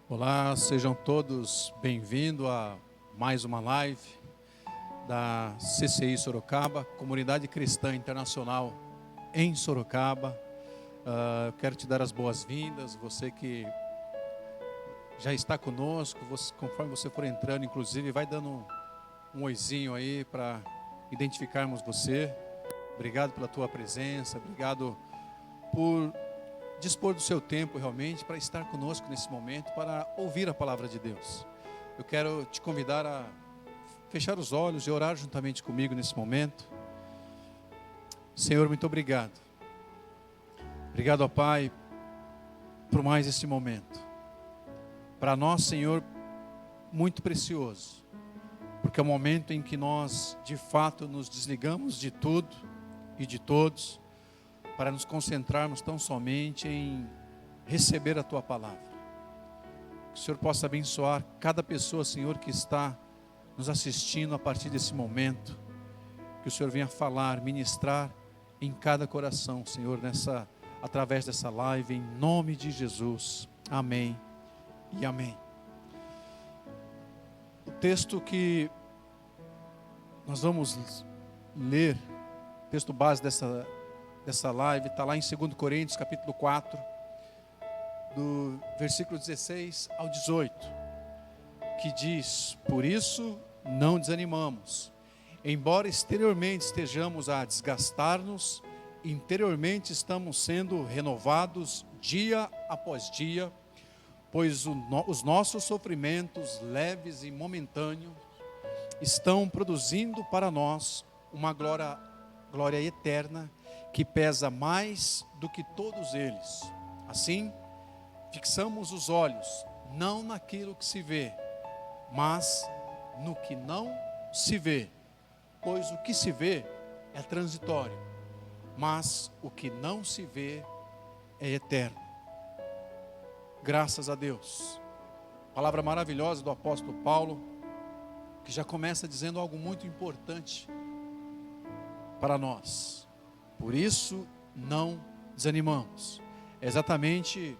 Olá, sejam todos bem-vindos a mais uma live da CCI Sorocaba, Comunidade Cristã Internacional em Sorocaba. Eu quero te dar as boas-vindas, você que já está conosco, conforme você for entrando, inclusive, vai dando um oizinho aí para identificarmos você. Obrigado pela tua presença, obrigado por dispor do seu tempo realmente para estar conosco nesse momento, para ouvir a palavra de Deus. Eu quero te convidar a fechar os olhos e orar juntamente comigo nesse momento. Senhor, muito obrigado. Obrigado, ó Pai, por mais esse momento. Para nós, Senhor, muito precioso, porque é o momento em que nós, de fato, nos desligamos de tudo e de todos, para nos concentrarmos tão somente em receber a Tua palavra. Que o Senhor possa abençoar cada pessoa, Senhor, que está nos assistindo a partir desse momento. Que o Senhor venha falar, ministrar em cada coração, Senhor, através dessa live, em nome de Jesus. Amém e amém. O texto que nós vamos ler, o texto base dessa live, está lá em 2 Coríntios, capítulo 4, do versículo 16 ao 18, que diz: por isso não desanimamos, embora exteriormente estejamos a desgastar-nos, interiormente estamos sendo renovados dia após dia, pois os nossos sofrimentos leves e momentâneos estão produzindo para nós uma glória eterna, que pesa mais do que todos eles. Assim, fixamos os olhos não naquilo que se vê, mas no que não se vê, pois o que se vê é transitório, mas o que não se vê é eterno. Graças a Deus. Palavra maravilhosa do apóstolo Paulo, que já começa dizendo algo muito importante para nós. Por isso não desanimamos. É exatamente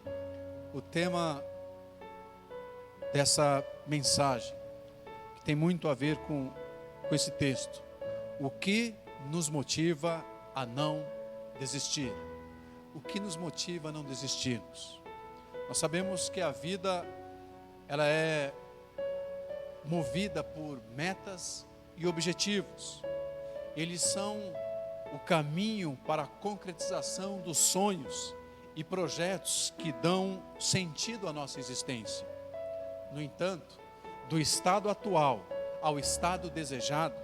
o tema dessa mensagem, que tem muito a ver com esse texto. O que nos motiva a não desistir? O que nos motiva a não desistirmos? Nós sabemos que a vida, ela é movida por metas e objetivos. Eles são o caminho para a concretização dos sonhos e projetos que dão sentido à nossa existência. No entanto, do estado atual ao estado desejado,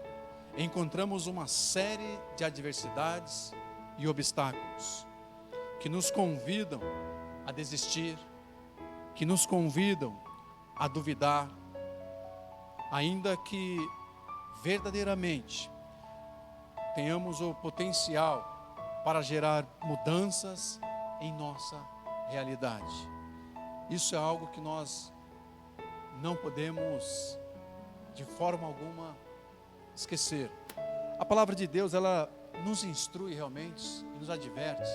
encontramos uma série de adversidades e obstáculos que nos convidam a desistir, que nos convidam a duvidar, ainda que verdadeiramente tenhamos o potencial para gerar mudanças em nossa realidade. Isso é algo que nós não podemos de forma alguma esquecer. A palavra de Deus, ela nos instrui realmente e nos adverte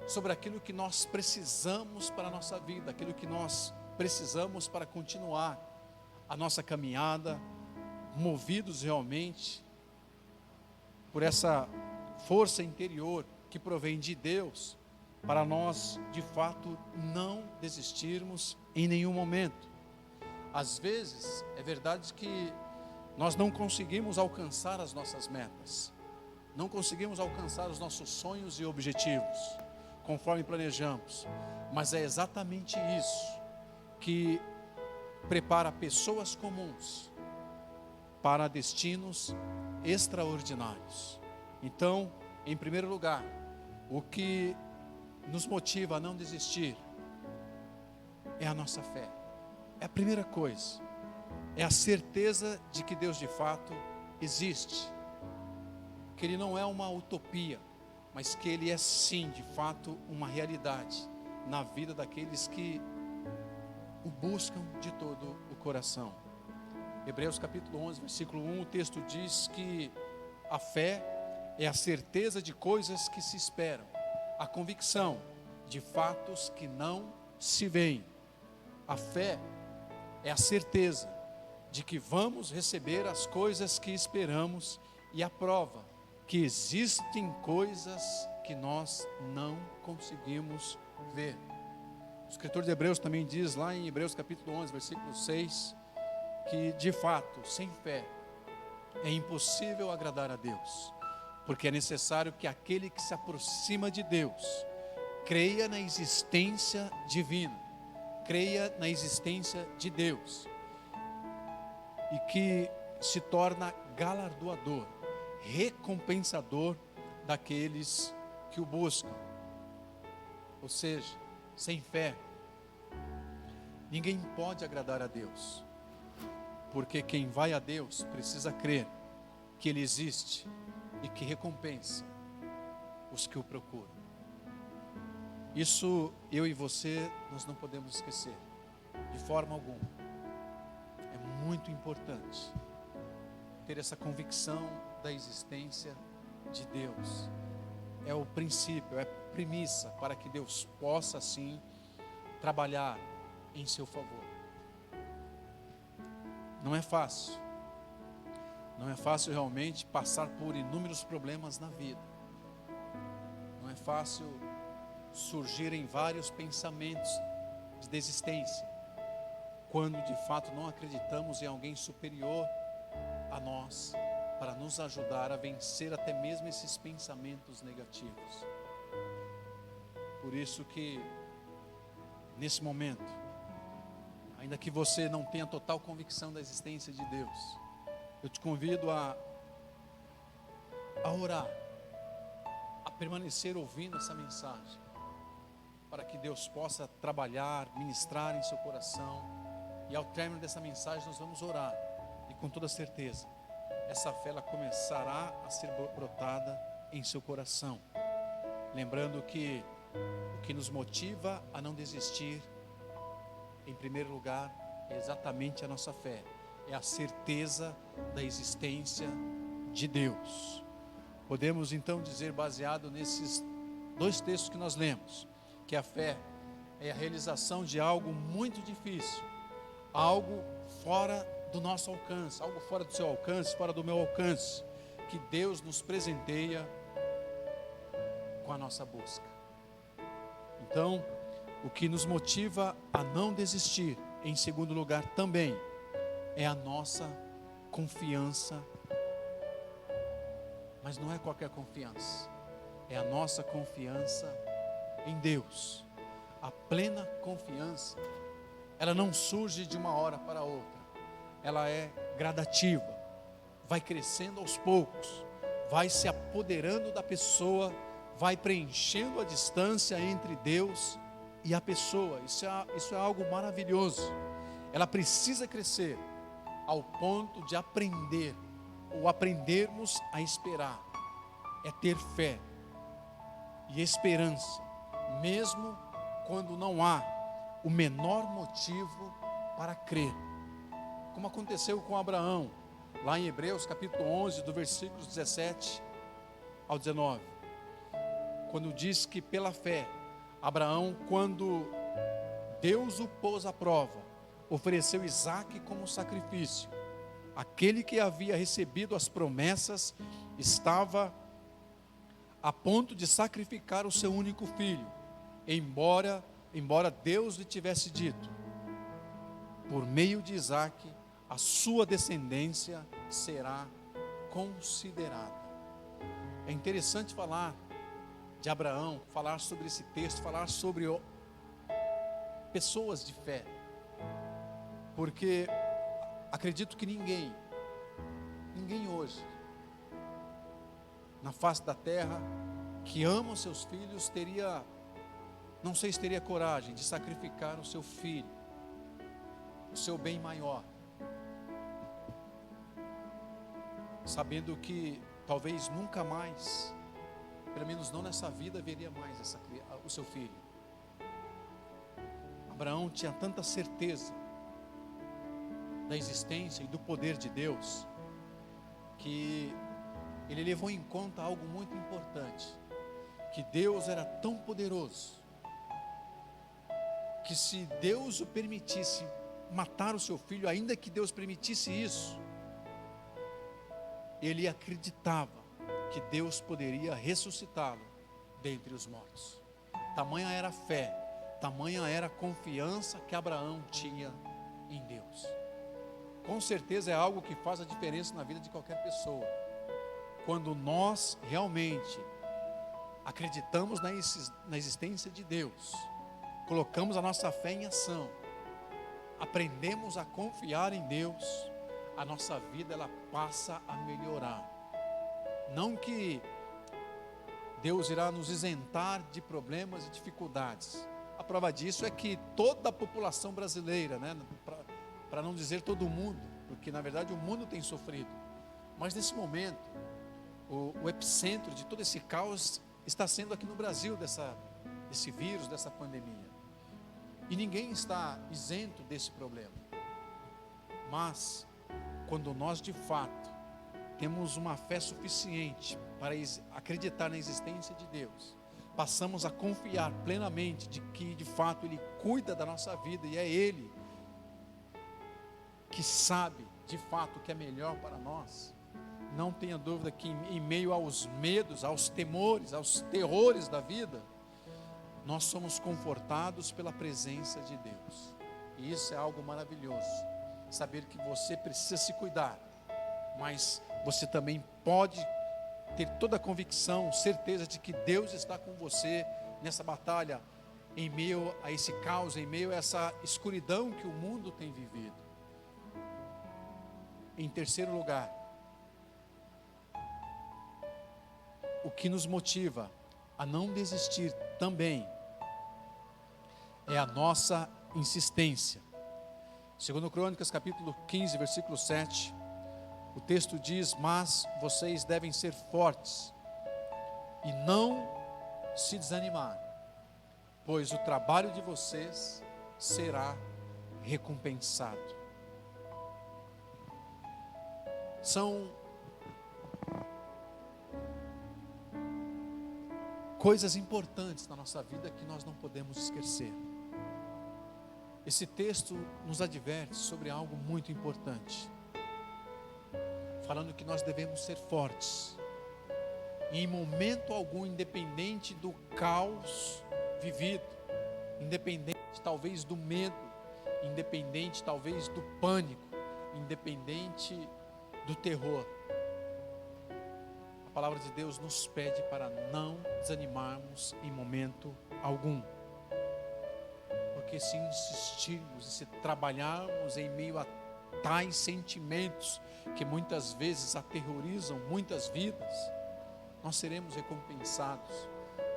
sobre aquilo que nós precisamos para a nossa vida, aquilo que nós precisamos para continuar a nossa caminhada, movidos realmente por essa força interior que provém de Deus, para nós, de fato, não desistirmos em nenhum momento. Às vezes, é verdade que nós não conseguimos alcançar as nossas metas, não conseguimos alcançar os nossos sonhos e objetivos, conforme planejamos, mas é exatamente isso que prepara pessoas comuns para destinos extraordinários. Então, em primeiro lugar, o que nos motiva a não desistir é a nossa fé. É a primeira coisa. É a certeza de que Deus de fato existe. Que Ele não é uma utopia, mas que Ele é sim, de fato, uma realidade na vida daqueles que o buscam de todo o coração. Hebreus capítulo 11, versículo 1, o texto diz que a fé é a certeza de coisas que se esperam, a convicção de fatos que não se veem. A fé é a certeza de que vamos receber as coisas que esperamos e a prova que existem coisas que nós não conseguimos ver. O escritor de Hebreus também diz lá em Hebreus capítulo 11, versículo 6, que de fato, sem fé, é impossível agradar a Deus, porque é necessário que aquele que se aproxima de Deus creia na existência divina, creia na existência de Deus, e que se torna galardoador, recompensador daqueles que o buscam. Ou seja, sem fé, ninguém pode agradar a Deus, porque quem vai a Deus precisa crer que Ele existe e que recompensa os que o procuram. Isso eu e você, nós não podemos esquecer, de forma alguma. É muito importante ter essa convicção da existência de Deus. É o princípio, é a premissa para que Deus possa assim trabalhar em seu favor. Não é fácil. Não é fácil realmente passar por inúmeros problemas na vida. Não é fácil surgirem vários pensamentos de desistência, quando de fato não acreditamos em alguém superior a nós, para nos ajudar a vencer até mesmo esses pensamentos negativos. Por isso que, nesse momento, ainda que você não tenha total convicção da existência de Deus, eu te convido a orar, a permanecer ouvindo essa mensagem, para que Deus possa trabalhar, ministrar em seu coração. E ao término dessa mensagem nós vamos orar, e com toda certeza essa fé ela começará a ser brotada em seu coração. Lembrando que o que nos motiva a não desistir, em primeiro lugar, é exatamente a nossa fé, é a certeza da existência de Deus. Podemos então dizer, baseado nesses dois textos que nós lemos, que a fé é a realização de algo muito difícil, algo fora do nosso alcance, algo fora do seu alcance, fora do meu alcance, que Deus nos presenteia com a nossa busca. Então, o que nos motiva a não desistir, em segundo lugar também, é a nossa confiança. Mas não é qualquer confiança, é a nossa confiança em Deus. A plena confiança, ela não surge de uma hora para outra, ela é gradativa, vai crescendo aos poucos, vai se apoderando da pessoa, vai preenchendo a distância entre Deus e a pessoa. Isso é algo maravilhoso. Ela precisa crescer ao ponto de aprender, ou aprendermos a esperar, é ter fé e esperança, mesmo quando não há o menor motivo para crer, como aconteceu com Abraão, lá em Hebreus capítulo 11, do versículos 17 ao 19, quando diz que pela fé, Abraão, quando Deus o pôs à prova, ofereceu Isaque como sacrifício. Aquele que havia recebido as promessas estava a ponto de sacrificar o seu único filho, embora Deus lhe tivesse dito: por meio de Isaque, a sua descendência será considerada. É interessante falar de Abraão, falar sobre esse texto, falar sobre pessoas de fé, porque acredito que ninguém hoje, na face da terra, que ama os seus filhos, não sei se teria coragem de sacrificar o seu filho, o seu bem maior, sabendo que talvez nunca mais, pelo menos não nessa vida, veria mais o seu filho. Abraão tinha tanta certeza da existência e do poder de Deus, que ele levou em conta algo muito importante, que Deus era tão poderoso, que se Deus o permitisse matar o seu filho, ainda que Deus permitisse isso, ele acreditava que Deus poderia ressuscitá-lo dentre os mortos. Tamanha era a fé, tamanha era a confiança que Abraão tinha em Deus. Com certeza é algo que faz a diferença na vida de qualquer pessoa. Quando nós realmente acreditamos na existência de Deus, colocamos a nossa fé em ação, aprendemos a confiar em Deus, a nossa vida ela passa a melhorar. Não que Deus irá nos isentar de problemas e dificuldades. A prova disso é que toda a população brasileira, né, para não dizer todo mundo, porque na verdade o mundo tem sofrido, mas nesse momento o epicentro de todo esse caos está sendo aqui no Brasil, desse vírus, dessa pandemia. E ninguém está isento desse problema. Mas, quando nós de fato temos uma fé suficiente para acreditar na existência de Deus, passamos a confiar plenamente de que de fato Ele cuida da nossa vida e é Ele que sabe de fato o que é melhor para nós. Não tenha dúvida que em meio aos medos, aos temores, aos terrores da vida, nós somos confortados pela presença de Deus. E isso é algo maravilhoso. Saber que você precisa se cuidar, mas você também pode ter toda a convicção, certeza de que Deus está com você nessa batalha, em meio a esse caos, em meio a essa escuridão que o mundo tem vivido. Em terceiro lugar, o que nos motiva a não desistir também é a nossa insistência. Segundo Crônicas capítulo 15, versículo 7, o texto diz: mas vocês devem ser fortes e não se desanimar, pois o trabalho de vocês será recompensado. São coisas importantes na nossa vida que nós não podemos esquecer. Esse texto nos adverte sobre algo muito importante, falando que nós devemos ser fortes, e em momento algum, independente do caos vivido, independente talvez do medo, independente talvez do pânico, independente do terror, a palavra de Deus nos pede para não desanimarmos em momento algum. Porque se insistirmos e se trabalharmos em meio a tais sentimentos que muitas vezes aterrorizam muitas vidas, nós seremos recompensados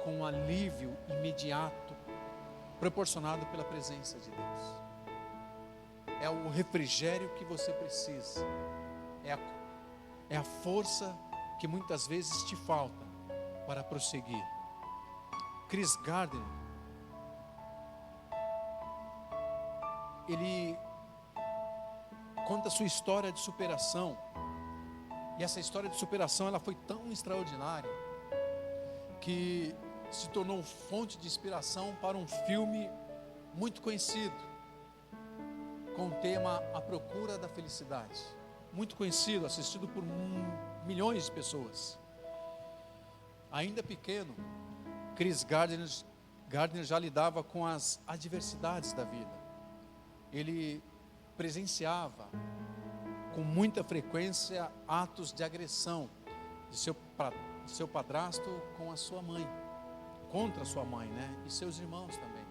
com um alívio imediato proporcionado pela presença de Deus. É o refrigério que você precisa, é a força que muitas vezes te falta para prosseguir. Chris Gardner, ele conta a sua história de superação, e essa história de superação ela foi tão extraordinária que se tornou fonte de inspiração para um filme muito conhecido com o tema A Procura da Felicidade, muito conhecido, assistido por milhões de pessoas. Ainda pequeno, Chris Gardner já lidava com as adversidades da vida. Ele presenciava com muita frequência atos de agressão de seu padrasto com a sua mãe, contra a sua mãe, né? E seus irmãos também.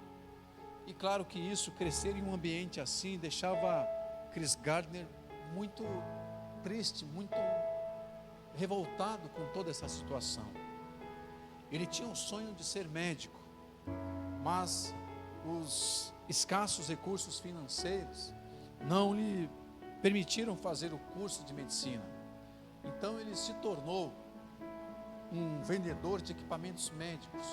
E claro que isso, crescer em um ambiente assim, deixava Chris Gardner muito triste, muito revoltado com toda essa situação. Ele tinha um sonho de ser médico, mas os escassos recursos financeiros não lhe permitiram fazer o curso de medicina. Então ele se tornou um vendedor de equipamentos médicos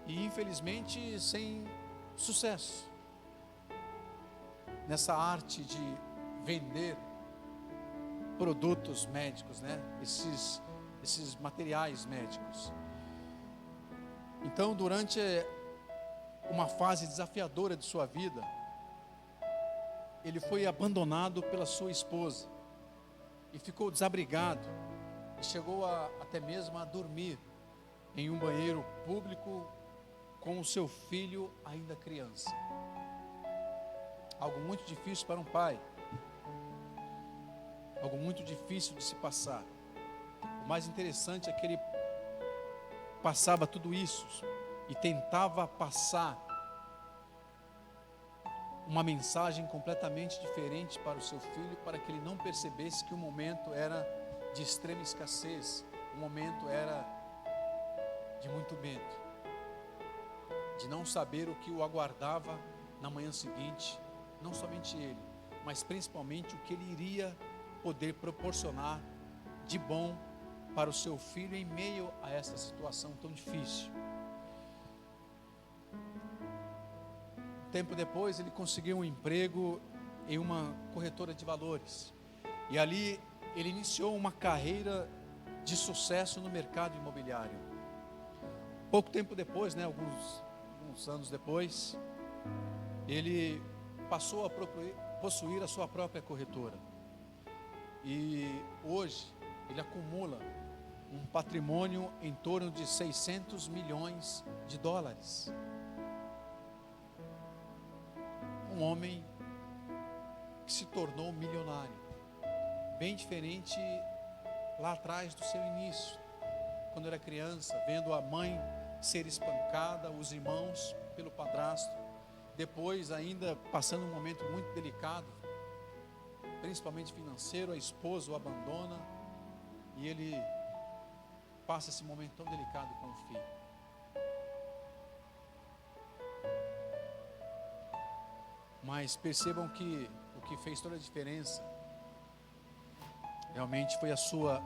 e infelizmente sem sucesso nessa arte de vender produtos médicos, né? Esses materiais médicos. Então, durante uma fase desafiadora de sua vida, ele foi abandonado pela sua esposa e ficou desabrigado e chegou até mesmo a dormir em um banheiro público com o seu filho ainda criança. Algo muito difícil para um pai, algo muito difícil de se passar. O mais interessante é que ele passava tudo isso e tentava passar uma mensagem completamente diferente para o seu filho, para que ele não percebesse que o momento era de extrema escassez, o momento era de muito medo, de não saber o que o aguardava na manhã seguinte, não somente ele, mas principalmente o que ele iria poder proporcionar de bom para o seu filho em meio a essa situação tão difícil. Tempo depois ele conseguiu um emprego em uma corretora de valores e ali ele iniciou uma carreira de sucesso no mercado imobiliário. Pouco tempo depois, alguns anos depois, ele passou a possuir a sua própria corretora e hoje ele acumula um patrimônio em torno de 600 milhões de dólares. Um homem que se tornou milionário, bem diferente lá atrás do seu início, quando era criança, vendo a mãe ser espancada, os irmãos pelo padrasto, depois ainda passando um momento muito delicado, principalmente financeiro, a esposa o abandona e ele passa esse momento tão delicado com o filho. Mas percebam que o que fez toda a diferença realmente foi a sua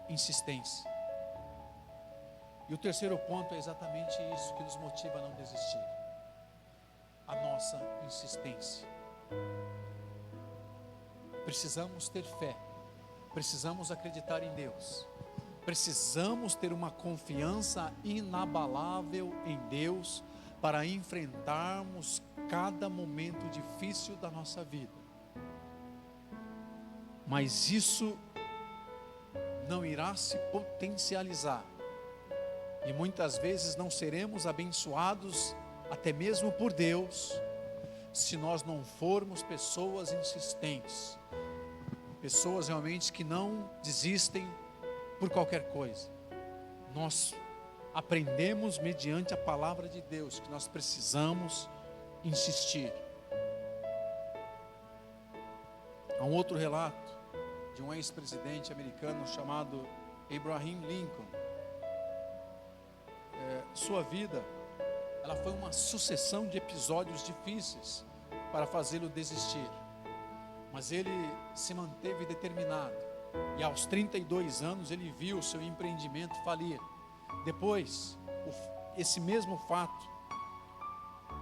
insistência. E o terceiro ponto é exatamente isso que nos motiva a não desistir: a nossa insistência. Precisamos ter fé, precisamos acreditar em Deus, precisamos ter uma confiança inabalável em Deus para enfrentarmos cada momento difícil da nossa vida. Mas isso não irá se potencializar e muitas vezes não seremos abençoados até mesmo por Deus se nós não formos pessoas insistentes, pessoas realmente que não desistem por qualquer coisa. Nós aprendemos mediante a palavra de Deus que nós precisamos insistir. Há um outro relato de um ex-presidente americano chamado Abraham Lincoln. Sua vida, ela foi uma sucessão de episódios difíceis para fazê-lo desistir, mas ele se manteve determinado e aos 32 anos ele viu seu empreendimento falir. Depois, esse mesmo fato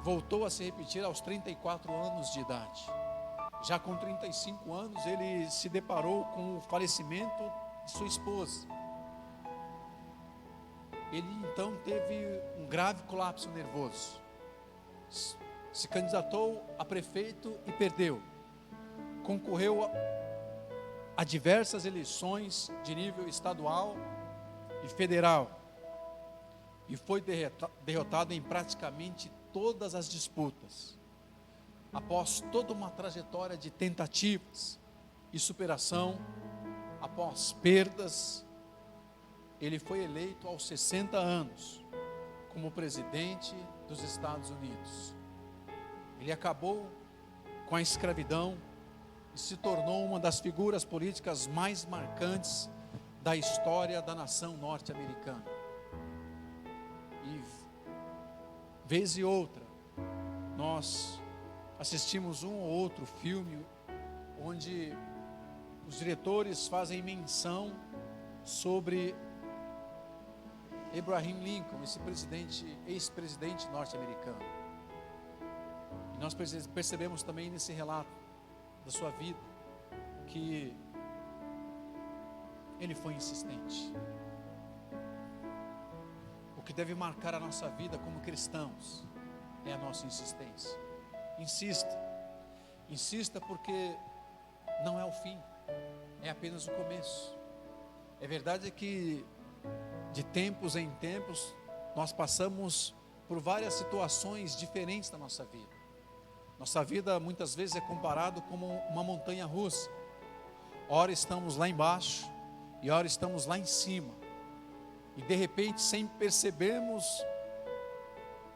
voltou a se repetir aos 34 anos de idade. Já com 35 anos, ele se deparou com o falecimento de sua esposa. Ele então teve um grave colapso nervoso. Se candidatou a prefeito e perdeu. Concorreu a diversas eleições de nível estadual e federal. E foi derrotado em praticamente todas as disputas. Após toda uma trajetória de tentativas e superação, após perdas, ele foi eleito aos 60 anos como presidente dos Estados Unidos. Ele acabou com a escravidão e se tornou uma das figuras políticas mais marcantes da história da nação norte-americana. E vez e outra, nós assistimos um ou outro filme onde os diretores fazem menção sobre Abraham Lincoln, esse ex-presidente norte-americano. E nós percebemos também nesse relato da sua vida que ele foi insistente. O que deve marcar a nossa vida como cristãos é a nossa insistência. Insista. Insista, porque não é o fim, é apenas o começo. É verdade que de tempos em tempos nós passamos por várias situações diferentes da nossa vida. Nossa vida muitas vezes é comparado como uma montanha russa. Ora estamos lá embaixo e ora estamos lá em cima. E de repente, sem percebermos,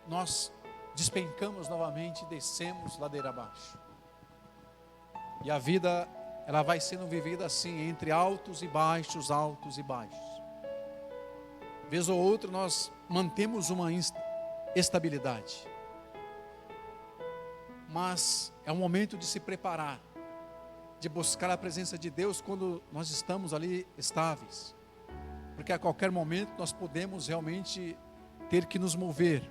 nós despencamos novamente e descemos ladeira abaixo. E a vida, ela vai sendo vivida assim, entre altos e baixos, altos e baixos. Vez ou outra nós mantemos uma estabilidade. Mas é um momento de se preparar, de buscar a presença de Deus quando nós estamos ali estáveis. Porque a qualquer momento nós podemos realmente ter que nos mover.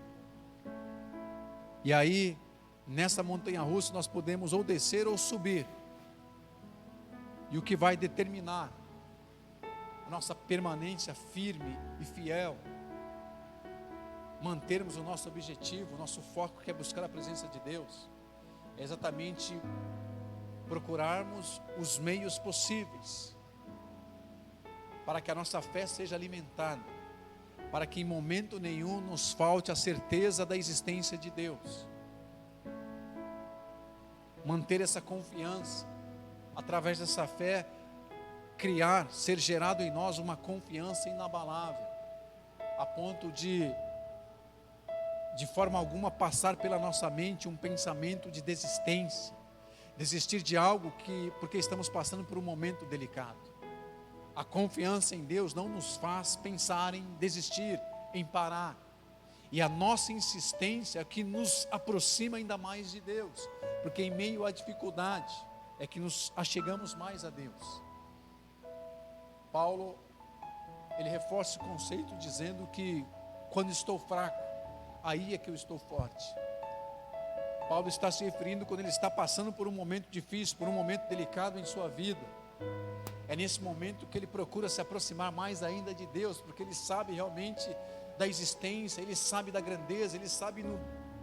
E aí, nessa montanha russa, nós podemos ou descer ou subir. E o que vai determinar a nossa permanência firme e fiel, mantermos o nosso objetivo, o nosso foco, que é buscar a presença de Deus, é exatamente procurarmos os meios possíveis para que a nossa fé seja alimentada, para que em momento nenhum nos falte a certeza da existência de Deus. Manter essa confiança, através dessa fé, criar, ser gerado em nós uma confiança inabalável, a ponto de forma alguma passar pela nossa mente um pensamento de desistência, desistir de algo porque estamos passando por um momento delicado. A confiança em Deus não nos faz pensar em desistir, em parar. E a nossa insistência é que nos aproxima ainda mais de Deus, porque em meio à dificuldade é que nos achegamos mais a Deus. Paulo, ele reforça o conceito dizendo que quando estou fraco, aí é que eu estou forte. Paulo está se referindo quando ele está passando por um momento difícil, por um momento delicado em sua vida. É nesse momento que ele procura se aproximar mais ainda de Deus, porque ele sabe realmente da existência, ele sabe da grandeza, ele sabe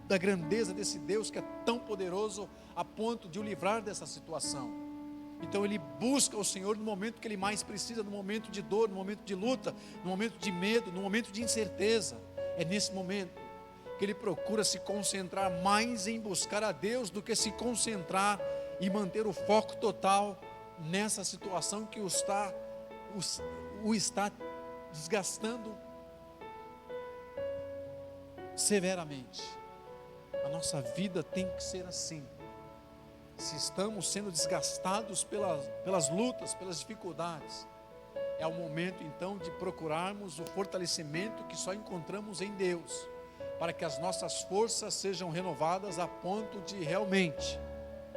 da grandeza desse Deus que é tão poderoso a ponto de o livrar dessa situação. Então ele busca o Senhor no momento que ele mais precisa, no momento de dor, no momento de luta, no momento de medo, no momento de incerteza. É nesse momento que ele procura se concentrar mais em buscar a Deus do que se concentrar e manter o foco total nessa situação que o está desgastando severamente. A nossa vida tem que ser assim. Se estamos sendo desgastados pelas lutas, pelas dificuldades, é o momento então de procurarmos o fortalecimento que só encontramos em Deus, para que as nossas forças sejam renovadas a ponto de realmente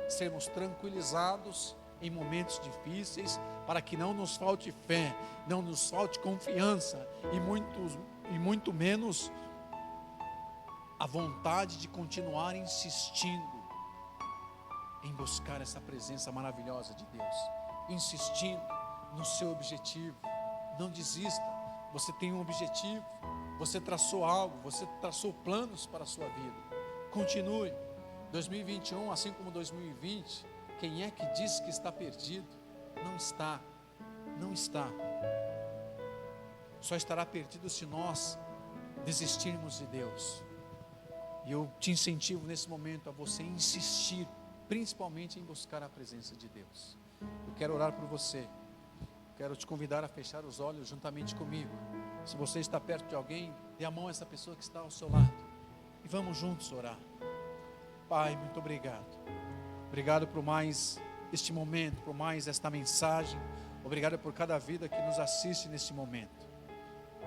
sermos tranquilizados em momentos difíceis, para que não nos falte fé, não nos falte confiança e muito menos a vontade de continuar insistindo em buscar essa presença maravilhosa de Deus, insistindo no seu objetivo. Não desista. Você tem um objetivo, você traçou algo, você traçou planos para a sua vida. Continue. 2021, assim como 2020, quem é que disse que está perdido? Não está, não está. Só estará perdido se nós desistirmos de Deus. E eu te incentivo nesse momento a você insistir, principalmente em buscar a presença de Deus. Eu quero orar por você. Quero te convidar a fechar os olhos juntamente comigo. Se você está perto de alguém, dê a mão a essa pessoa que está ao seu lado. E vamos juntos orar. Pai, muito obrigado. Obrigado por mais este momento, por mais esta mensagem. Obrigado por cada vida que nos assiste neste momento.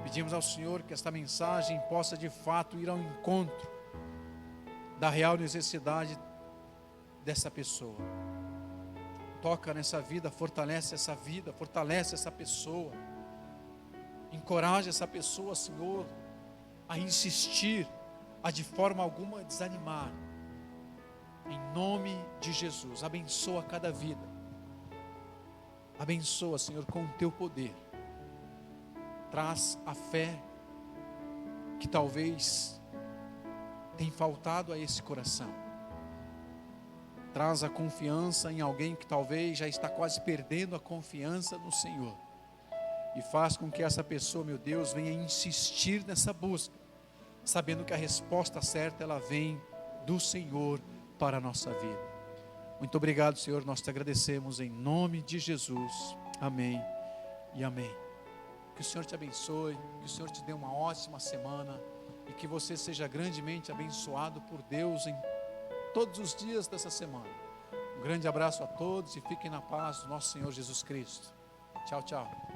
Pedimos ao Senhor que esta mensagem possa de fato ir ao encontro da real necessidade dessa pessoa. Toca nessa vida, fortalece essa pessoa. Encoraja essa pessoa, Senhor, a insistir, a de forma alguma desanimar. Em nome de Jesus, abençoa cada vida. Abençoa, Senhor, com o teu poder. Traz a fé que talvez tenha faltado a esse coração. traz a confiança em alguém que talvez já está quase perdendo a confiança no Senhor. E faz com que essa pessoa, meu Deus, venha insistir nessa busca, sabendo que a resposta certa, ela vem do Senhor para a nossa vida. Muito obrigado, Senhor, nós te agradecemos em nome de Jesus. Amém e amém. Que o Senhor te abençoe, que o Senhor te dê uma ótima semana e que você seja grandemente abençoado por Deus em todos os dias dessa semana. Um grande abraço a todos e fiquem na paz do nosso Senhor Jesus Cristo. Tchau, tchau.